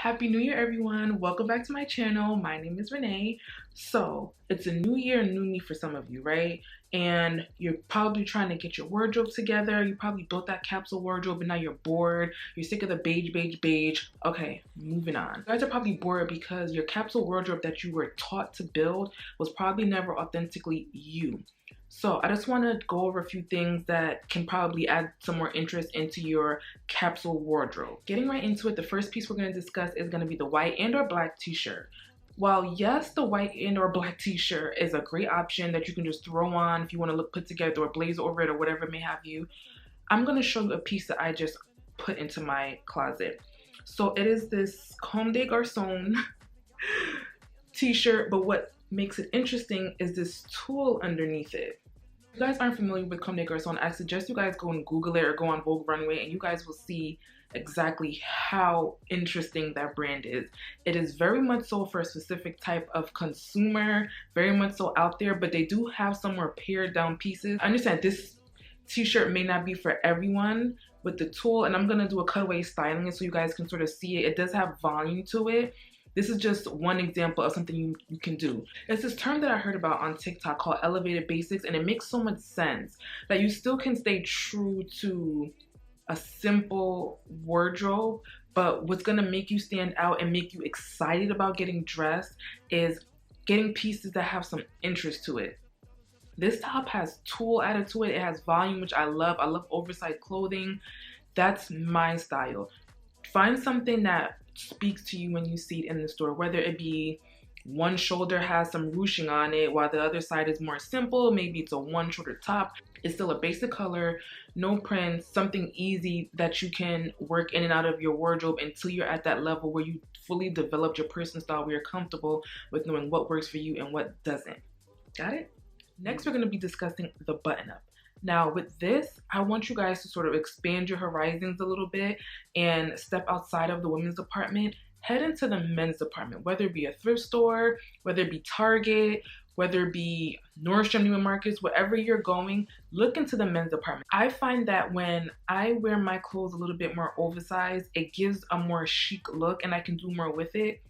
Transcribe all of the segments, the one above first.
Happy New Year, everyone. Welcome back to my channel. My name is Renee. So it's a new year, new me for some of you, right? And you're probably trying to get your wardrobe together. You probably built that capsule wardrobe and now you're bored. You're sick of the beige. Okay, moving on. You guys are probably bored because your capsule wardrobe that you were taught to build was probably never authentically you. So I just want to go over a few things that can probably add some more interest into your capsule wardrobe. Getting right into it, the first piece we're going to discuss is going to be the white and or black t-shirt. While yes, the white and or black t-shirt is a great option that you can just throw on if you want to look put together or blaze over it or whatever it may have you, I'm going to show you a piece that I just put into my closet. So it is this Comme des Garçons t-shirt, but what makes it interesting is this tulle underneath it. If you guys aren't familiar with Comme des Garçons, I suggest you guys go and Google it or go on Vogue Runway and you guys will see exactly how interesting that brand is. It is very much so for a specific type of consumer, very much so out there, but they do have some more pared down pieces. I understand this t-shirt may not be for everyone with the tulle, and I'm gonna do a cutaway styling it so you guys can sort of see it. It does have volume to it. This is just one example of something you can do. It's this term that I heard about on TikTok called elevated basics, and it makes so much sense that you still can stay true to a simple wardrobe, but what's gonna make you stand out and make you excited about getting dressed is getting pieces that have some interest to it. This top has tulle added to it. It has volume, which I love. I love oversized clothing. That's my style. Find something that speaks to you when you see it in the store, whether it be one shoulder has some ruching on it while the other side is more simple. Maybe it's a one shoulder top. It's still a basic color, no prints, something easy that you can work in and out of your wardrobe until you're at that level where you fully developed your personal style, where you're comfortable with knowing what works for you and what doesn't. Got it? Next, we're going to be discussing the button up. Now with this, I want you guys to sort of expand your horizons a little bit and step outside of the women's department, head into the men's department, whether it be a thrift store, whether it be Target, whether it be Nordstrom, Neiman Marcus, wherever you're going, look into the men's department. I find that when I wear my clothes a little bit more oversized, it gives a more chic look and I can do more with it.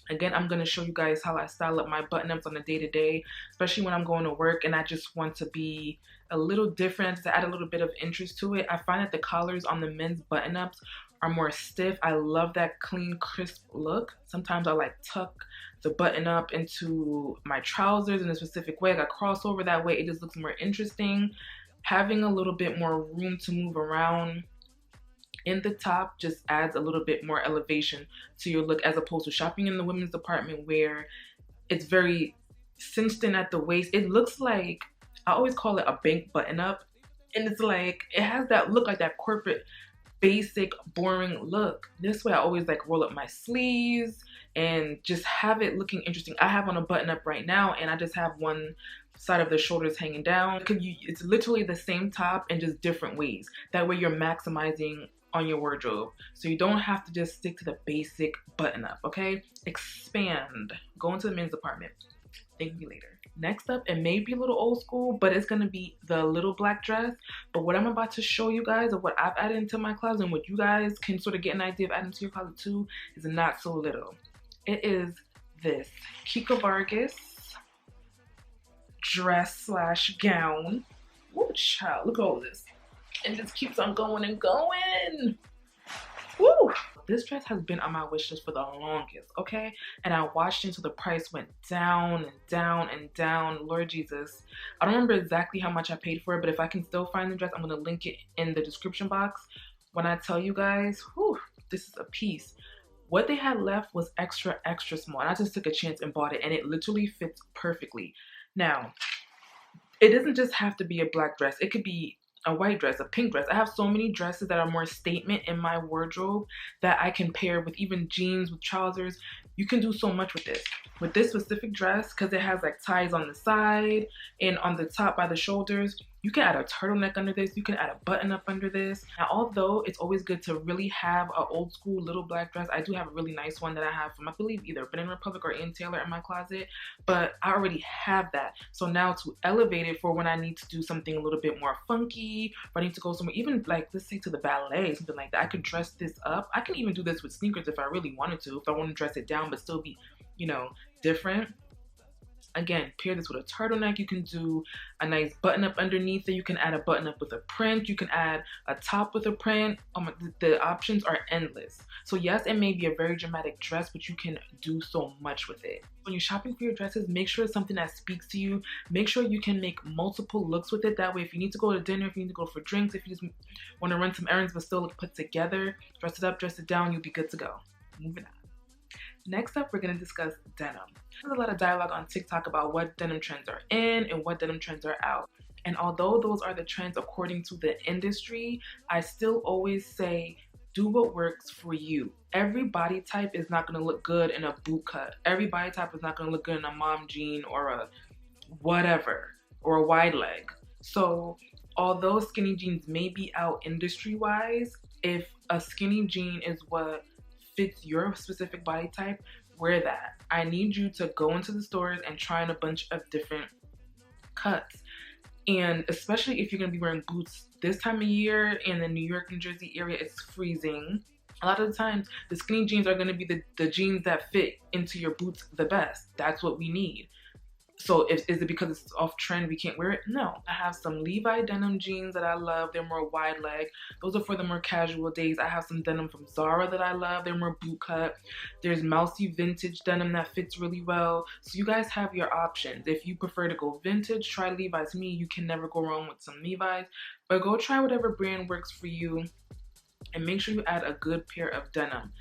Again, I'm going to show you guys how I style up my button-ups on a day-to-day, especially when I'm going to work and I just want to be a little different, to add a little bit of interest to it. I find that the collars on the men's button-ups are more stiff. I love that clean, crisp look. Sometimes I like tuck the button-up into my trousers in a specific way, like a crossover. That way it just looks more interesting. Having a little bit more room to move around in the top just adds a little bit more elevation to your look, as opposed to shopping in the women's department where it's very cinched in at the waist. It looks like, I always call it a bank button up, and it's like, it has that look, like that corporate basic boring look. This way I always like roll up my sleeves and just have it looking interesting. I have on a button up right now and I just have one side of the shoulders hanging down. It's literally the same top in just different ways. That way you're maximizing on your wardrobe, so you don't have to just stick to the basic button up. Okay, expand, go into the men's department. Thank you later. Next up, it may be a little old school, but it's gonna be the little black dress. But what I'm about to show you guys of what I've added into my closet and what you guys can sort of get an idea of adding to your closet too is not so little. It is this Kiko Vargas dress slash gown. Woo, child, look at all this. And just keeps on going and going. Woo! This dress has been on my wish list for the longest, okay? And I watched it until the price went down and down and down. Lord Jesus. I don't remember exactly how much I paid for it, but if I can still find the dress, I'm going to link it in the description box. When I tell you guys, whew, this is a piece. What they had left was extra, extra small. And I just took a chance and bought it, and it literally fits perfectly. Now, it doesn't just have to be a black dress. It could be a white dress, a pink dress. I have so many dresses that are more statement in my wardrobe that I can pair with even jeans, with trousers. You can do so much with this. With this specific dress, because it has like ties on the side and on the top by the shoulders, You can add a turtleneck under this. You can add a button up under this. Now, although it's always good to really have an old school little black dress, I do have a really nice one that I have from, I believe, either Banana Republic or Ann Taylor in my closet, but I already have that. So now to elevate it for when I need to do something a little bit more funky, or I need to go somewhere, even like, let's say to the ballet, something like that, I could dress this up. I can even do this with sneakers if I really wanted to, if I want to dress it down but still be, you know, different. Again, pair this with a turtleneck. You can do a nice button up underneath it. You can add a button up with a print. You can add a top with a print. The options are endless. So yes, it may be a very dramatic dress, but you can do so much with it. When you're shopping for your dresses, make sure it's something that speaks to you. Make sure you can make multiple looks with it. That way, if you need to go to dinner, if you need to go for drinks, if you just want to run some errands but still look put together, dress it up, dress it down, you'll be good to go. Moving on. Next up, we're going to discuss denim. There's a lot of dialogue on TikTok about what denim trends are in and what denim trends are out. And although those are the trends according to the industry, I still always say, do what works for you. Every body type is not going to look good in a boot cut. Every body type is not going to look good in a mom jean or a whatever, or a wide leg. So although skinny jeans may be out industry-wise, if a skinny jean is what fits your specific body type, wear that. I need you to go into the stores and try on a bunch of different cuts. And especially if you're going to be wearing boots this time of year in the New York, New Jersey area, it's freezing. A lot of the times, the skinny jeans are going to be the jeans that fit into your boots the best. That's what we need. So is it because it's off trend we can't wear it? No. I have some Levi denim jeans that I love. They're more wide leg. Those are for the more casual days. I have some denim from Zara that I love. They're more boot cut. There's mousy vintage denim that fits really well. So you guys have your options. If you prefer to go vintage, try Levi's. Me, you can never go wrong with some Levi's. But go try whatever brand works for you. And make sure you add a good pair of denim.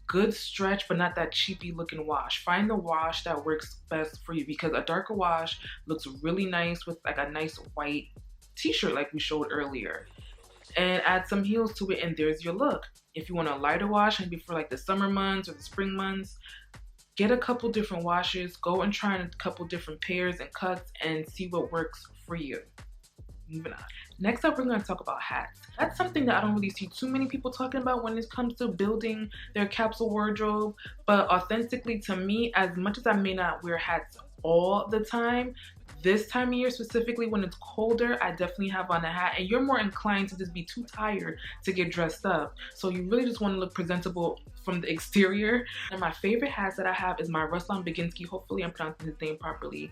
Good stretch, but not that cheapy looking wash. Find the wash that works best for you, because a darker wash looks really nice with like a nice white t-shirt like we showed earlier. And add some heels to it and there's your look. If you want a lighter wash, maybe for like the summer months or the spring months, get a couple different washes, go and try a couple different pairs and cuts and see what works for you. Moving on. Next up, we're going to talk about hats. That's something that I don't really see too many people talking about when it comes to building their capsule wardrobe. But authentically, to me, as much as I may not wear hats all the time, this time of year specifically when it's colder, I definitely have on a hat, and you're more inclined to just be too tired to get dressed up. So you really just want to look presentable from the exterior. And my favorite hats that I have is my Ruslan Baginski. Hopefully I'm pronouncing his name properly.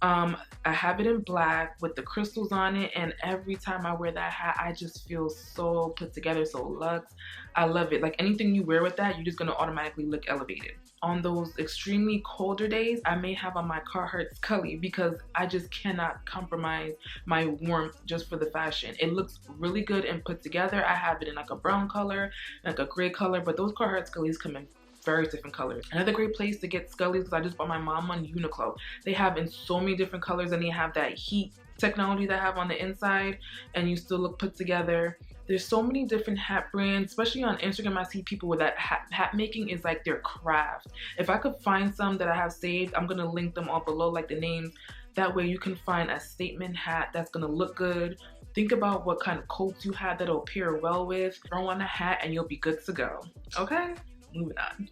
I have it in black with the crystals on it, and every time I wear that hat, I just feel so put together, so luxe. I love it. Like anything you wear with that, you're just gonna automatically look elevated. On those extremely colder days, I may have on my Carhartt Scully because I just cannot compromise my warmth just for the fashion. It looks really good and put together. I have it in like a brown color, like a gray color, but those Carhartt Scullys come in various different colors. Another great place to get Scullys, because I just bought my mom on Uniqlo. They have in so many different colors, and they have that heat technology that I have on the inside, and you still look put together. There's so many different hat brands, especially on Instagram. I see people with that hat making is like their craft. If I could find some that I have saved, I'm gonna link them all below, like the names. That way you can find a statement hat that's gonna look good. Think about what kind of coats you have that'll pair well with. Throw on a hat and you'll be good to go. Okay? Moving on.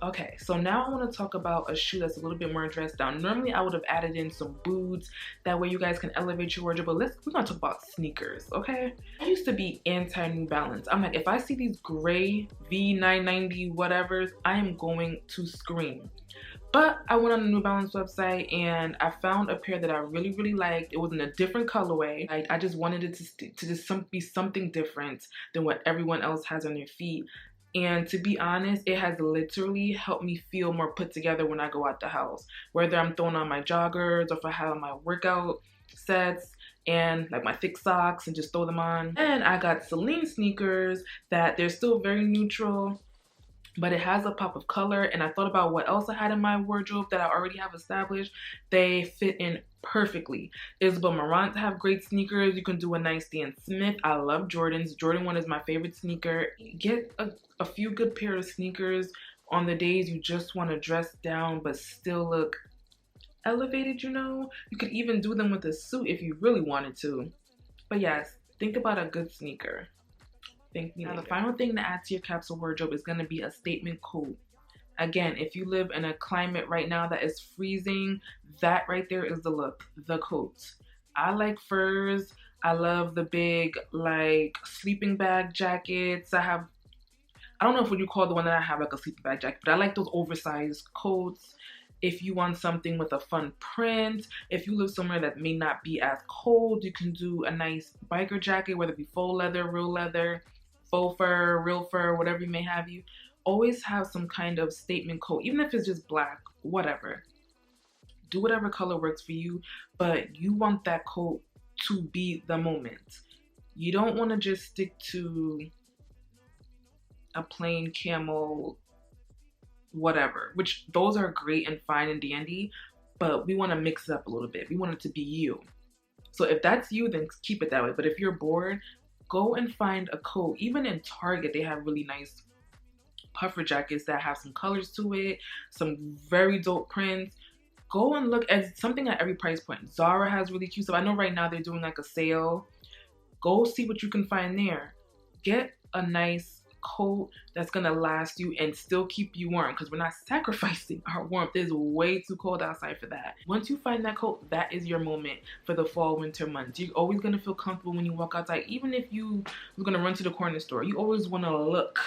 Okay, so now I want to talk about a shoe that's a little bit more dressed down. Normally I would have added in some boots, that way you guys can elevate your wardrobe, but we're gonna talk about sneakers, okay? I used to be anti New Balance. I'm like, if I see these gray V990 whatevers, I am going to scream. But I went on the New Balance website and I found a pair that I really liked. It was in a different colorway. I just wanted it to just be something different than what everyone else has on their feet. And to be honest, it has literally helped me feel more put together when I go out the house. Whether I'm throwing on my joggers or if I have on my workout sets and like my thick socks and just throw them on. And I got Celine sneakers that they're still very neutral, but it has a pop of color. And I thought about what else I had in my wardrobe that I already have established. They fit in perfectly. Isabel Marant have great sneakers. You can do a nice Stan Smith. I love Jordans. Jordan 1 is my favorite sneaker. Get a few good pair of sneakers on the days you just want to dress down but still look elevated, you know. You could even do them with a suit if you really wanted to. But yes, think about a good sneaker. Thank me later. Now, the final thing to add to your capsule wardrobe is going to be a statement coat. Again, if you live in a climate right now that is freezing, that right there is the look, the coat. I like furs. I love the big like sleeping bag jackets. I don't know if what you call the one that I have like a sleeping bag jacket, but I like those oversized coats. If you want something with a fun print, if you live somewhere that may not be as cold, you can do a nice biker jacket, whether it be faux leather, faux fur, real fur, whatever you may have you. Always have some kind of statement coat, even if it's just black, whatever. Do whatever color works for you, but you want that coat to be the moment. You don't want to just stick to a plain camel whatever, which those are great and fine and dandy, but we want to mix it up a little bit. We want it to be you. So if that's you, then keep it that way. But if you're bored, go and find a coat. Even in Target, they have really nice puffer jackets that have some colors to it, some very dope prints. Go and look at something at every price point. Zara has really cute stuff. I know right now they're doing like a sale. Go see what you can find there. Get a nice coat that's gonna last you and still keep you warm, because we're not sacrificing our warmth. It's way too cold outside for that. Once you find that coat, that is your moment for the fall winter months. You're always gonna feel comfortable when you walk outside. Even if you was gonna run to the corner store, you always want to look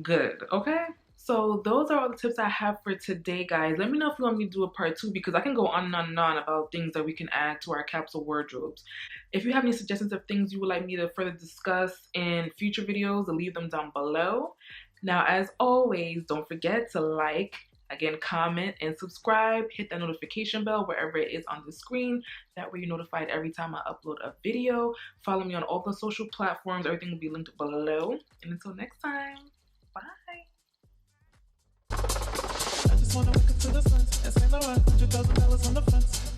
good, okay? So those are all the tips I have for today, guys. Let me know if you want me to do a part 2, because I can go on and on and on about things that we can add to our capsule wardrobes. If you have any suggestions of things you would like me to further discuss in future videos, leave them down below. Now, as always, don't forget to like, again, comment, and subscribe. Hit that notification bell wherever it is on the screen. That way you're notified every time I upload a video. Follow me on all the social platforms. Everything will be linked below. And until next time, bye. I just wanna wake up to the sun and say $100,000 on the fence.